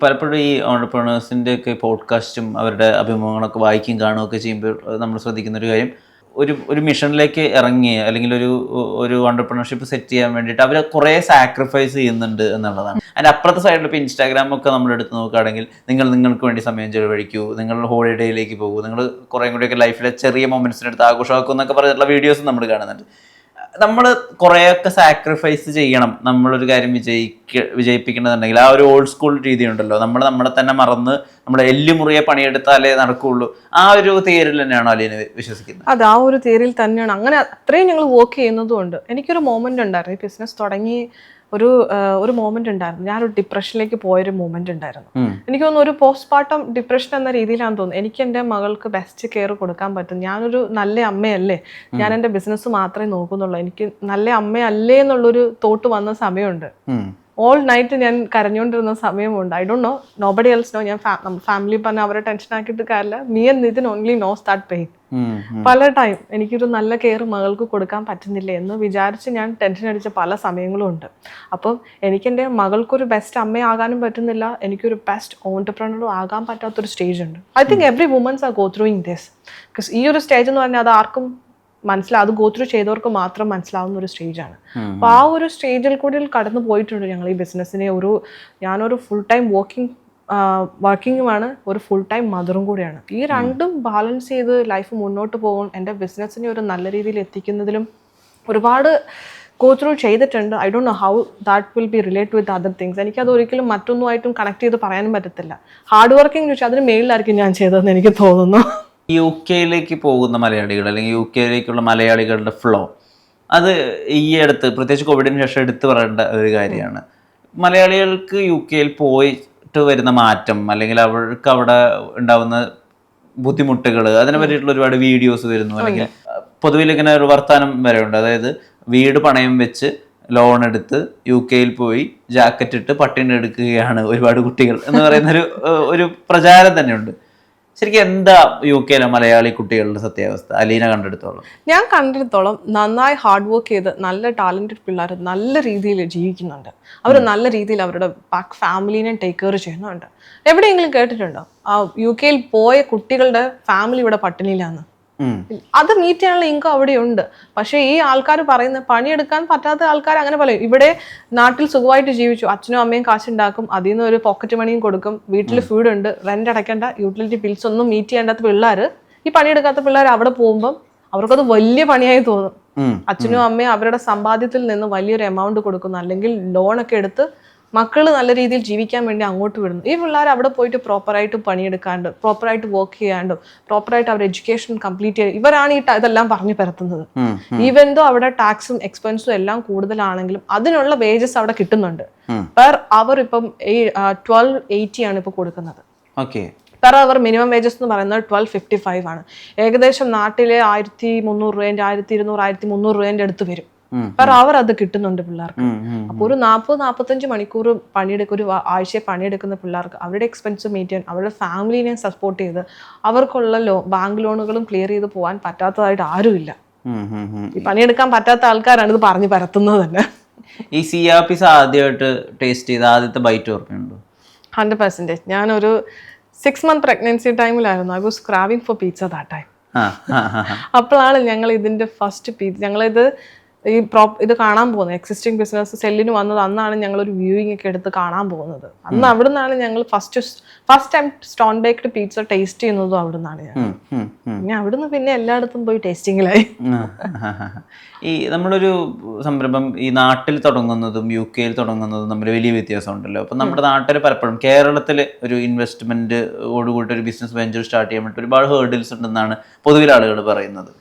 പലപ്പോഴും ഈ ഓണ്ടർപ്രണേഴ്സിൻ്റെ ഒക്കെ പോഡ്കാസ്റ്റും അവരുടെ അഭിമുഖങ്ങളൊക്കെ വായിക്കും കാണുകയൊക്കെ ചെയ്യുമ്പോൾ നമ്മൾ ശ്രദ്ധിക്കുന്ന ഒരു കാര്യം, ഒരു മിഷനിലേക്ക് ഇറങ്ങി അല്ലെങ്കിൽ ഒരു ഓണ്ടർപ്രണർഷിപ്പ് സെറ്റ് ചെയ്യാൻ വേണ്ടിയിട്ട് അവർ കുറേ സാക്രിഫൈസ് ചെയ്യുന്നുണ്ട് എന്നുള്ളതാണ്. അതിൻ്റെ അപ്പുറത്തെ സൈഡിൽ ഇപ്പോൾ ഇൻസ്റ്റാഗ്രാമൊക്കെ നമ്മൾ എടുത്ത് നോക്കുകയാണെങ്കിൽ നിങ്ങൾക്ക് വേണ്ടി സമയം ചെലവഴിക്കൂ, നിങ്ങൾ ഹോളിഡേയിലേക്ക് പോകൂ, നിങ്ങൾ കുറേ കൂടിയൊക്കെ ലൈഫിലെ ചെറിയ മൊമെൻറ്റ്സിനെടുത്ത് ആഘോഷമാക്കും എന്നൊക്കെ പറഞ്ഞിട്ടുള്ള വീഡിയോസ് നമ്മൾ കാണുന്നുണ്ട്. നമ്മൾ കുറേയൊക്കെ സാക്രിഫൈസ് ചെയ്യണം നമ്മളൊരു കാര്യം വിജയിപ്പിക്കണമെന്നുണ്ടെങ്കിൽ. ആ ഒരു ഓൾഡ് സ്കൂൾ രീതി ഉണ്ടല്ലോ, നമ്മളെ തന്നെ മറന്ന് നമ്മുടെ എല്ലുമുറിയെ പണിയെടുത്താലേ നടക്കുകയുള്ളൂ. ആ ഒരു തിയറിയിൽ തന്നെയാണോ അലീന വിശ്വസിക്കുന്നത്? അത് ആ ഒരു തിയറിയിൽ തന്നെയാണ്. അങ്ങനെ അത്രയും ഞങ്ങൾ വർക്ക് ചെയ്യുന്നതും ഉണ്ട്. എനിക്കൊരു മൊമെന്റ് ഉണ്ടായിരുന്നു, ഈ ബിസിനസ് തുടങ്ങി ഒരു മൊമെന്റ് ഉണ്ടായിരുന്നു. ഞാനൊരു ഡിപ്രഷനിലേക്ക് പോയൊരു മൊമെന്റ് ഉണ്ടായിരുന്നു. എനിക്ക് തോന്നുന്നു ഒരു പോസ്റ്റ് പാർട്ടം ഡിപ്രഷൻ എന്ന രീതിയിലാണെന്ന് തോന്നുന്നു. എനിക്ക് എൻ്റെ മകൾക്ക് ബെസ്റ്റ് കെയർ കൊടുക്കാൻ പറ്റും. ഞാനൊരു നല്ല അമ്മയല്ലേ, ഞാൻ എൻ്റെ ബിസിനസ് മാത്രമേ നോക്കുന്നുള്ളൂ, എനിക്ക് നല്ല അമ്മയല്ലേ എന്നുള്ളൊരു തോട്ട് വന്ന സമയമുണ്ട്. ഓൾ നൈറ്റ് ഞാൻ കരഞ്ഞുകൊണ്ടിരുന്ന സമയമുണ്ട്. I don't know, nobody else know. ഞാൻ ഫാമിലി പറഞ്ഞ അവരെ ടെൻഷൻ ആക്കിയിട്ട് കാര്യമില്ല. Me and Nithin only knows that pain. പല ടൈം എനിക്കൊരു നല്ല കെയർ മകൾക്ക് കൊടുക്കാൻ പറ്റുന്നില്ല എന്ന് വിചാരിച്ച് ഞാൻ ടെൻഷൻ അടിച്ച പല സമയങ്ങളും ഉണ്ട്. അപ്പം എനിക്കെൻ്റെ മകൾക്കൊരു ബെസ്റ്റ് അമ്മയാകാനും പറ്റുന്നില്ല, എനിക്കൊരു ബെസ്റ്റ് ഓൺടർപ്രണറും ആകാൻ പറ്റാത്തൊരു സ്റ്റേജ് ഉണ്ട്. I think every womens are go throughing this. Because ഈ ഒരു സ്റ്റേജ് എന്ന് പറഞ്ഞാൽ അത് ആർക്കും അത് ഗോ ത്രൂ ചെയ്തവർക്ക് മാത്രം മനസ്സിലാവുന്ന ഒരു സ്റ്റേജാണ്. അപ്പോൾ ആ ഒരു സ്റ്റേജിൽ കൂടി കടന്നു പോയിട്ടുണ്ട് ഞങ്ങൾ ഈ ബിസിനസ്സിനെ. ഞാനൊരു ഫുൾ ടൈം വർക്കിങ്ങുമാണ്, ഒരു ഫുൾ ടൈം മദറും കൂടിയാണ്. ഈ രണ്ടും ബാലൻസ് ചെയ്ത് ലൈഫ് മുന്നോട്ട് പോകും. എൻ്റെ ബിസിനസ്സിനെ ഒരു നല്ല രീതിയിൽ എത്തിക്കുന്നതിലും ഒരുപാട് ഗോ ത്രൂ ചെയ്തിട്ടുണ്ട്. I don't know how that will be relate with other things. എനിക്കത് ഒരിക്കലും മറ്റൊന്നുമായിട്ടും കണക്ട് ചെയ്ത് പറയാനും പറ്റത്തില്ല. ഹാർഡ് വർക്കിംഗ് ചോദിച്ചാൽ അതിന് മേളിലായിരിക്കും ഞാൻ ചെയ്തതെന്ന് എനിക്ക് തോന്നുന്നു. UK പോകുന്ന മലയാളികൾ അല്ലെങ്കിൽ UK മലയാളികളുടെ ഫ്ലോ, അത് ഈ അടുത്ത് പ്രത്യേകിച്ച് കോവിഡിന് ശേഷം എടുത്തു പറയേണ്ട ഒരു കാര്യമാണ്. മലയാളികൾക്ക് UK പോയിട്ട് വരുന്ന മാറ്റം അല്ലെങ്കിൽ അവർക്ക് അവിടെ ഉണ്ടാവുന്ന ബുദ്ധിമുട്ടുകൾ, അതിനെ പറ്റിയിട്ടുള്ള ഒരുപാട് വീഡിയോസ് വരുന്നു. അല്ലെങ്കിൽ പൊതുവിൽ ഇങ്ങനെ ഒരു വർത്താനം വരെ ഉണ്ട്, അതായത് വീട് പണയം വെച്ച് ലോൺ എടുത്ത് UK പോയി ജാക്കറ്റ് ഇട്ട് പട്ടിണി എടുക്കുകയാണ് ഒരുപാട് കുട്ടികൾ എന്ന് പറയുന്നൊരു പ്രചാരം തന്നെയുണ്ട്. ശരിക്കും എന്താ UK മലയാളി കുട്ടികളുടെ സത്യാവസ്ഥ അലീന കണ്ടെടുത്തോളം? ഞാൻ കണ്ടെടുത്തോളം നന്നായി ഹാർഡ് വർക്ക് ചെയ്ത് നല്ല ടാലന്റഡ് പിള്ളേർ നല്ല രീതിയിൽ ജീവിക്കുന്നുണ്ട്. അവർ നല്ല രീതിയിൽ അവരുടെ ബാക്ക് ഫാമിലിനെ ടേക്ക് കെയർ ചെയ്യുന്നുണ്ട്. എവിടെയെങ്കിലും കേട്ടിട്ടുണ്ടോ UK പോയ കുട്ടികളുടെ ഫാമിലി ഇവിടെ പട്ടിണിയിലാണ്? അത് മീറ്റ് ചെയ്യാനുള്ള ഇൻകം അവിടെയുണ്ട്. പക്ഷേ ഈ ആൾക്കാർ പറയുന്ന പണിയെടുക്കാൻ പറ്റാത്ത ആൾക്കാർ അങ്ങനെ പറയും. ഇവിടെ നാട്ടിൽ സുഖമായിട്ട് ജീവിച്ചു, അച്ഛനും അമ്മയും കാശുണ്ടാക്കും, അതിൽ നിന്ന് ഒരു പോക്കറ്റ് മണിയും കൊടുക്കും, വീട്ടിൽ ഫുഡ് ഉണ്ട്, റെന്റ് അടയ്ക്കേണ്ട, യൂട്ടിലിറ്റി ബിൽസ് ഒന്നും മീറ്റ് ചെയ്യേണ്ടാത്ത പിള്ളേർ, ഈ പണിയെടുക്കാത്ത പിള്ളേർ അവിടെ പോകുമ്പം അവർക്കത് വലിയ പണിയായി തോന്നും. അച്ഛനും അമ്മയും അവരുടെ സമ്പാദ്യത്തിൽ നിന്ന് വലിയൊരു എമൗണ്ട് കൊടുക്കുന്നു, അല്ലെങ്കിൽ ലോണൊക്കെ എടുത്ത് മക്കൾ നല്ല രീതിയിൽ ജീവിക്കാൻ വേണ്ടി അങ്ങോട്ട് വിടുന്നു. ഈ പിള്ളേർ അവിടെ പോയിട്ട് പ്രോപ്പറായിട്ട് പണിയെടുക്കാണ്ട്, പ്രോപ്പറായിട്ട് വർക്ക് ചെയ്യാണ്ടും, പ്രോപ്പറായിട്ട് അവർ എഡ്യൂക്കേഷൻ കംപ്ലീറ്റ് ചെയ്ത് ഇവരാണ് ഇതെല്ലാം പറഞ്ഞു പരത്തുന്നത്. ഈവൻ ദോ അവിടെ ടാക്സും എക്സ്പെൻസും എല്ലാം കൂടുതലാണെങ്കിലും അതിനുള്ള വേജസ് അവിടെ കിട്ടുന്നുണ്ട്. പെർ അവർ ഇപ്പം 1280 ആണ് ഇപ്പൊ കൊടുക്കുന്നത്. പെർ അവർ മിനിമം വേജസ് എന്ന് പറയുന്നത് 1255 ആണ്. ഏകദേശം നാട്ടിലെ 1300 രൂപേന്റെ 1200 1300 രൂപേന്റെ അടുത്ത് വരും. പെർ അവർ അത് കിട്ടുന്നുണ്ട് പിള്ളേർക്ക്. അപ്പൊ ഒരു 40-45 മണിക്കൂർ ഒരു ആഴ്ചയെ പണിയെടുക്കുന്ന പിള്ളേർക്ക് അവരുടെ എക്സ്പെൻസ് മീറ്റ് ചെയ്യാൻ, അവരുടെ ഫാമിലിനെ സപ്പോർട്ട് ചെയ്ത് അവർക്കുള്ള ബാങ്ക് ലോണുകളും ക്ലിയർ ചെയ്ത് പോകാൻ പറ്റാത്തതായിട്ട് ആരുമില്ല. ഈ പണിയെടുക്കാൻ പറ്റാത്ത ആൾക്കാരാണ് ഇത് പറഞ്ഞു പരത്തുന്നത് തന്നെ. ഈ CRPs ആദ്യമായിട്ട് ടേസ്റ്റ് ചെയ്ത ആദ്യത്തെ ബൈറ്റ് ഓർമ്മയുണ്ടോ? 100%. ഞാനൊരു 6 month പ്രഗ്നൻസി ടൈമിലായിരുന്നു. I was craving for pizza that time. അപ്പോഴാണ് ഞങ്ങൾ ഇതിന്റെ ഫസ്റ്റ് പീസ്, ഞങ്ങളിത് ഇത് കാണാൻ പോകുന്നത്, എക്സിസ്റ്റിംഗ് ബിസിനസ് സെല്ലിന് വന്നത് അന്നാണ് ഞങ്ങളൊരു വ്യൂയിങ് ഒക്കെ എടുത്ത് കാണാൻ പോകുന്നത്. അന്ന് അവിടെ നിന്നാണ് ഞങ്ങൾ first time stone baked pizza taste ചെയ്യുന്നതും അവിടെ നിന്നാണ് ഞാൻ. പിന്നെ അവിടുന്ന് പിന്നെ എല്ലായിടത്തും പോയി ടേസ്റ്റിങ്ങിലായി. ഈ നമ്മളൊരു സംരംഭം ഈ നാട്ടിൽ തുടങ്ങുന്നതും UK തുടങ്ങുന്നതും തമ്മിൽ വലിയ വ്യത്യാസം ഉണ്ടല്ലോ. അപ്പം നമ്മുടെ നാട്ടിൽ പലപ്പോഴും കേരളത്തിൽ ഒരു ഇൻവെസ്റ്റ്മെന്റ് ഓടുകൂടി ഒരു ബിസിനസ് വെഞ്ചർ സ്റ്റാർട്ട് ചെയ്യാൻ വേണ്ടി ഒരുപാട് ഹേർഡിൽസ് ഉണ്ടെന്നാണ് പൊതുവിൽ ആളുകൾ പറയുന്നത്.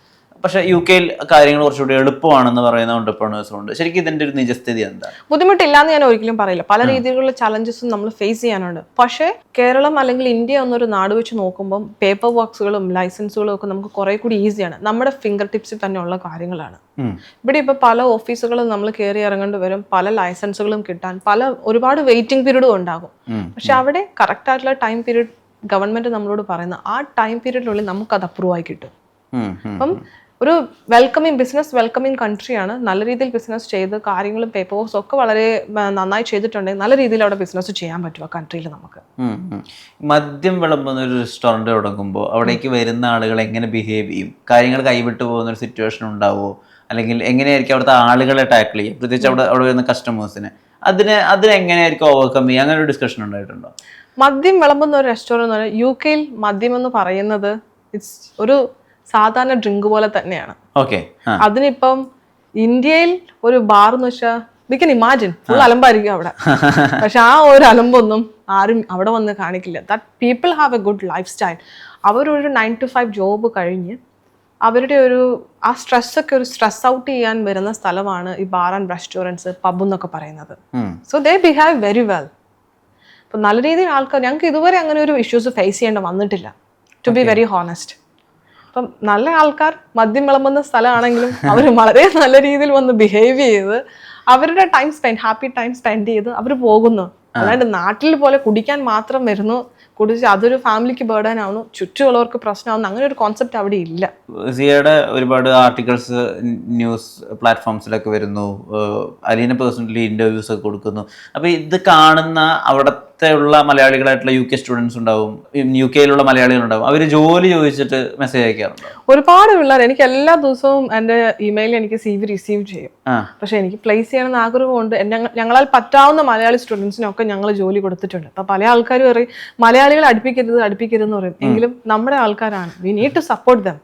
പക്ഷെ UK കാര്യങ്ങൾ കുറച്ചുകൂടി എളുപ്പമാണെന്ന് പറയുന്ന ഓണ്ടർപ്രണേഴ്സും ഉണ്ട്. ശരിക്കും ഇതിന്റെ ഒരു നിജസ്ഥിതി എന്താ? ബുദ്ധിമുട്ടില്ലാന്ന് ഞാൻ ഒരിക്കലും പറയില്ല. പല രീതിയിലുള്ള ചലഞ്ചസും നമ്മൾ ഫേസ് ചെയ്യാനുണ്ട്. പക്ഷേ കേരളം അല്ലെങ്കിൽ ഇന്ത്യ എന്നൊരു നാട് വെച്ച് നോക്കുമ്പോൾ പേപ്പർ വർക്ക്സുകളും ലൈസൻസുകളും ഒക്കെ നമുക്ക് കുറെ കൂടി ഈസിയാണ്. നമ്മുടെ ഫിംഗർ ടിപ്സിൽ തന്നെയുള്ള കാര്യങ്ങളാണ്. ഇവിടെ ഇപ്പൊ പല ഓഫീസുകളും നമ്മൾ കയറി ഇറങ്ങേണ്ടി വരും, പല ലൈസൻസുകളും കിട്ടാൻ ഒരുപാട് വെയിറ്റിംഗ് പീരീഡും ഉണ്ടാകും. പക്ഷെ അവിടെ കറക്റ്റ് ആയിട്ടുള്ള ടൈം പീരീഡ് ഗവൺമെന്റ് നമ്മളോട് പറയുന്ന ആ ടൈം പീരീഡിനുള്ളിൽ നമുക്കത് അപ്രൂവ് ആയി കിട്ടും. അപ്പം ഒരു ബിസിനസ് വെൽക്കമിങ് കൺട്രിയാണ്. നല്ല രീതിയിൽ ബിസിനസ് ചെയ്ത് കാര്യങ്ങളും പേപ്പർ വർക്ക്സ് ഒക്കെ വളരെ നന്നായി ചെയ്തിട്ടുണ്ടെങ്കിൽ നല്ല രീതിയിൽ അവിടെ ബിസിനസ് ചെയ്യാൻ പറ്റും ആ കൺട്രിയിൽ നമുക്ക്. മദ്യം വിളമ്പുന്ന ഒരു റെസ്റ്റോറൻറ്റ് തുടങ്ങുമ്പോൾ അവിടേക്ക് വരുന്ന ആളുകൾ എങ്ങനെ ബിഹേവ് ചെയ്യും? കാര്യങ്ങൾ കൈവിട്ടു പോകുന്ന ഒരു സിറ്റുവേഷൻ ഉണ്ടാവുമോ? അല്ലെങ്കിൽ എങ്ങനെയായിരിക്കും അവിടുത്തെ ആളുകളെ ടാക്കിൾ ചെയ്യുക, പ്രത്യേകിച്ച് അവിടെ വരുന്ന കസ്റ്റമേഴ്സിനെ? അതിനെങ്ങനെയായിരിക്കും ഓവർകം ചെയ്യുക? അങ്ങനെ ഒരു ഡിസ്കഷൻ ഉണ്ടായിട്ടുണ്ടോ? മദ്യം വിളമ്പുന്ന ഒരു റെസ്റ്റോറൻറ്റ് എന്ന് പറഞ്ഞാൽ UK മദ്യം എന്ന് പറയുന്നത് ഇറ്റ്സ് ഒരു സാധാരണ ഡ്രിങ്ക് പോലെ തന്നെയാണ്. ഓക്കെ. അതിനിപ്പം ഇന്ത്യയിൽ ഒരു ബാർ എന്ന് വെച്ചാൽ വി കൻ ഇമാജിൻ ഫുൾ അലമ്പായിരിക്കും അവിടെ. പക്ഷെ ആ ഒരു അലമ്പൊന്നും ആരും അവിടെ വന്ന് കാണിക്കില്ല. That people have A good life style. അവരൊരു 9 to 5 ജോബ് കഴിഞ്ഞ് അവരുടെ ആ സ്ട്രെസ്സൊക്കെ ഒരു സ്ട്രെസ് ഔട്ട് ചെയ്യാൻ വരുന്ന സ്ഥലമാണ് ഈ ബാർ ആൻഡ് റെസ്റ്റോറൻറ്റ്സ്, പബ് എന്നൊക്കെ പറയുന്നത്. So they behave very well. അപ്പം നല്ല രീതിയിൽ ആൾക്കാർ, ഞങ്ങൾക്ക് ഇതുവരെ അങ്ങനെ ഒരു ഇഷ്യൂസ് ഫേസ് ചെയ്യേണ്ട വന്നിട്ടില്ല, ടു ബി വെരി ഹോണസ്റ്റ്. അപ്പം നല്ല ആൾക്കാർ മദ്യം വിളമ്പുന്ന സ്ഥലമാണെങ്കിലും അവർ വളരെ നല്ല രീതിയിൽ വന്ന് ബിഹേവ് ചെയ്ത് അവരുടെ ഹാപ്പി ടൈം സ്പെൻഡ് ചെയ്ത് അവർ പോകുന്നു. അല്ലാണ്ട് നാട്ടിൽ പോലെ കുടിക്കാൻ മാത്രം വരുന്നു, കുടിച്ച് അതൊരു ഫാമിലിക്ക് ബേർഡൻ ആവുന്നു, ചുറ്റുമുള്ളവർക്ക് പ്രശ്നമാവുന്നു, അങ്ങനെ ഒരു കോൺസെപ്റ്റ് അവിടെ ഇല്ല. സിയയുടെ ഒരുപാട് ആർട്ടിക്കിൾസ് ന്യൂസ് പ്ലാറ്റ്ഫോംസിലൊക്കെ വരുന്നു, അലീന പേഴ്സണലി ഇന്റർവ്യൂസ് ഒക്കെ കൊടുക്കുന്നു. അപ്പോൾ ഇത് കാണുന്ന അവിടുത്തെ ഉള്ള മലയാളികളായിട്ടുള്ള UK സ്റ്റുഡൻസ് ഉണ്ടാവും, UK മലയാളികളുണ്ടാവും, അവർ ജോലി ചോദിച്ചിട്ട് മെസ്സേജ് അയക്കാറുണ്ട്. ഒരുപാട് പിള്ളേർ എനിക്ക് എല്ലാ ദിവസവും എൻ്റെ ഇമെയിലിൽ എനിക്ക് CV റിസീവ് ചെയ്യും. പക്ഷെ എനിക്ക് പ്ലേസ് ചെയ്യണമെന്ന് ആഗ്രഹമുണ്ട്. ഞങ്ങളാൽ പറ്റാവുന്ന മലയാളി സ്റ്റുഡൻസിനൊക്കെ ഞങ്ങൾ ജോലി കൊടുത്തിട്ടുണ്ട്. അപ്പൊ പല ആൾക്കാരും പറയും മലയാളികളെ അടുപ്പിക്കരുതെന്ന് പറയും. എങ്കിലും നമ്മുടെ ആൾക്കാരാണ്, we need to support them.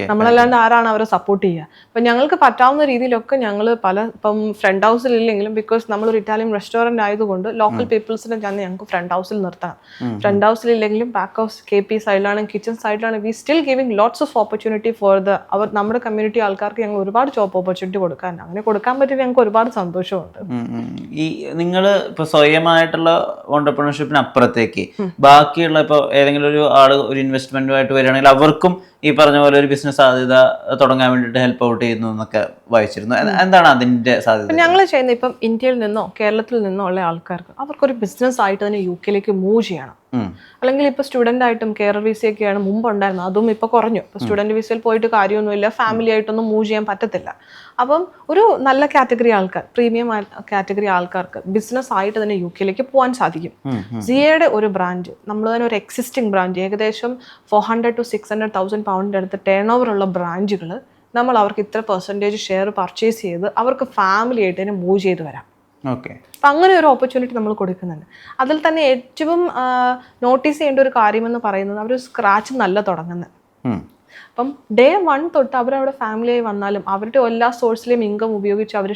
നമ്മളല്ലാണ്ട് ആരാണ് അവരെ സപ്പോർട്ട് ചെയ്യുക? അപ്പൊ ഞങ്ങൾക്ക് പറ്റാവുന്ന രീതിയിലൊക്കെ ഞങ്ങൾ ഇപ്പം ഫ്രണ്ട് ഹൗസിൽ ഇല്ലെങ്കിലും, ബിക്കോസ് നമ്മളൊരു ഇറ്റാലിയൻ റെസ്റ്റോറന്റ് ആയതുകൊണ്ട് ലോക്കൽ പീപ്പിൾസിനെ ഞങ്ങൾക്ക് ഫ്രണ്ട് ഹൗസിൽ നിർത്താം. ഫ്രണ്ട് ഹൗസിൽ ഇല്ലെങ്കിലും ബാക്ക് ഹൗസ് KP സൈഡിലാണ്, കിച്ചൺ സൈഡിലാണ്, we still giving lots of opportunity for നമ്മുടെ കമ്മ്യൂണിറ്റി ആൾക്കാർക്ക് ഞങ്ങൾ ഒരുപാട് ജോബ് ഓപ്പർച്യൂണിറ്റി കൊടുക്കാൻ, അങ്ങനെ കൊടുക്കാൻ പറ്റി ഞങ്ങൾക്ക് ഒരുപാട് സന്തോഷമുണ്ട്. ഈ നിങ്ങൾ ഇപ്പൊ സ്വയമായിട്ടുള്ള ഓണ്ടർപ്രണർഷിപ്പിന് അപ്പുറത്തേക്ക് ബാക്കിയുള്ള ഇപ്പോൾ ഏതെങ്കിലും ഒരു ആള് ഒരു ഇൻവെസ്റ്റ്മെന്റുമായിട്ട് വരികയാണെങ്കിൽ അവർക്കും ഈ പറഞ്ഞ പോലെ ഒരു ബിസിനസ് സാധ്യത തുടങ്ങാൻ വേണ്ടിയിട്ട് ഹെൽപ്പ് ഔട്ട് ചെയ്യുന്നു എന്നൊക്കെ വായിച്ചിരുന്നു. എന്താണ് അതിന്റെ സാധ്യത? ഞങ്ങൾ ചെയ്യുന്ന ഇപ്പം ഇന്ത്യയിൽ നിന്നോ കേരളത്തിൽ നിന്നോ ഉള്ള ആൾക്കാർക്ക് അവർക്കൊരു ബിസിനസ് ആയിട്ട് തന്നെ UK മൂവ് ചെയ്യണം. അല്ലെങ്കിൽ ഇപ്പൊ സ്റ്റുഡന്റ് ആയിട്ടും കെയർ വിസയൊക്കെയാണ് മുമ്പ് ഉണ്ടായിരുന്നത്, അതും ഇപ്പൊ കുറഞ്ഞു. ഇപ്പൊ സ്റ്റുഡന്റ് വിസയിൽ പോയിട്ട് കാര്യമൊന്നുമില്ല, ഫാമിലി ആയിട്ടൊന്നും മൂവ് ചെയ്യാൻ പറ്റത്തില്ല. അപ്പം ഒരു നല്ല കാറ്റഗറി ആൾക്കാർ, പ്രീമിയം കാറ്റഗറി ആൾക്കാർക്ക് ബിസിനസ് ആയിട്ട് തന്നെ UK പോകാൻ സാധിക്കും. സിയയുടെ ഒരു ബ്രാഞ്ച്, നമ്മൾ തന്നെ ഒരു എക്സിസ്റ്റിംഗ് ബ്രാഞ്ച്, ഏകദേശം 400 to 600,000 പൗണ്ടിൻ്റെ അടുത്ത് ടേൺ ഓവർ ഉള്ള ബ്രാഞ്ചുകൾ നമ്മൾ അവർക്ക് ഇത്ര % ഷെയർ പർച്ചേസ് ചെയ്ത് അവർക്ക് ഫാമിലി ആയിട്ട് തന്നെ മൂവ് ചെയ്ത് വരാം. അപ്പം അങ്ങനെ ഒരു ഓപ്പർച്യൂണിറ്റി നമ്മൾ കൊടുക്കുന്നുണ്ട്. അതിൽ തന്നെ ഏറ്റവും നോട്ടീസ് ചെയ്യേണ്ട ഒരു കാര്യമെന്ന് പറയുന്നത് അവർ സ്ക്രാച്ച് നല്ല തുടങ്ങുന്നത്. അപ്പം Day 1 തൊട്ട് അവരവിടെ ഫാമിലിയായി വന്നാലും അവരുടെ എല്ലാ സോഴ്സിലെയും ഇൻകം ഉപയോഗിച്ച് അവർ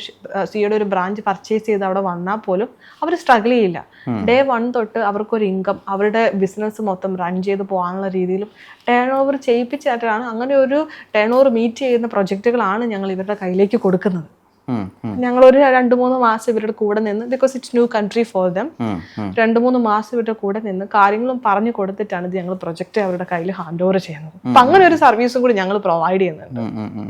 സിയുടെ ഒരു ബ്രാഞ്ച് പർച്ചേസ് ചെയ്ത് അവിടെ വന്നാൽ പോലും അവർ സ്ട്രഗിൾ ചെയ്യില്ല. Day 1 തൊട്ട് അവർക്കൊരു ഇൻകം, അവരുടെ ബിസിനസ് മൊത്തം റൺ ചെയ്ത് പോകാനുള്ള രീതിയിലും ടേൺ ഓവർ ചെയ്യിപ്പിച്ചിട്ടാണ്, അങ്ങനെ ഒരു ടേൺ ഓവർ മീറ്റ് ചെയ്യുന്ന പ്രൊജക്റ്റുകളാണ് ഞങ്ങൾ ഇവരുടെ കയ്യിലേക്ക് കൊടുക്കുന്നത്. ഞങ്ങൾ ഒരു 2-3 മാസം ഇവരുടെ കൂടെ നിന്ന്, because it's new country for them, 2-3 മാസം ഇവരുടെ കൂടെ നിന്ന് കാര്യങ്ങളും പറഞ്ഞു കൊടുത്തിട്ടാണ് ഇത് ഞങ്ങൾ പ്രൊജക്റ്റ് അവരുടെ കയ്യിൽ ഹാൻഡ് ഓവർ ചെയ്യുന്നത്. അപ്പൊ അങ്ങനെ ഒരു സർവീസും കൂടി ഞങ്ങൾ പ്രൊവൈഡ് ചെയ്യുന്നുണ്ട്.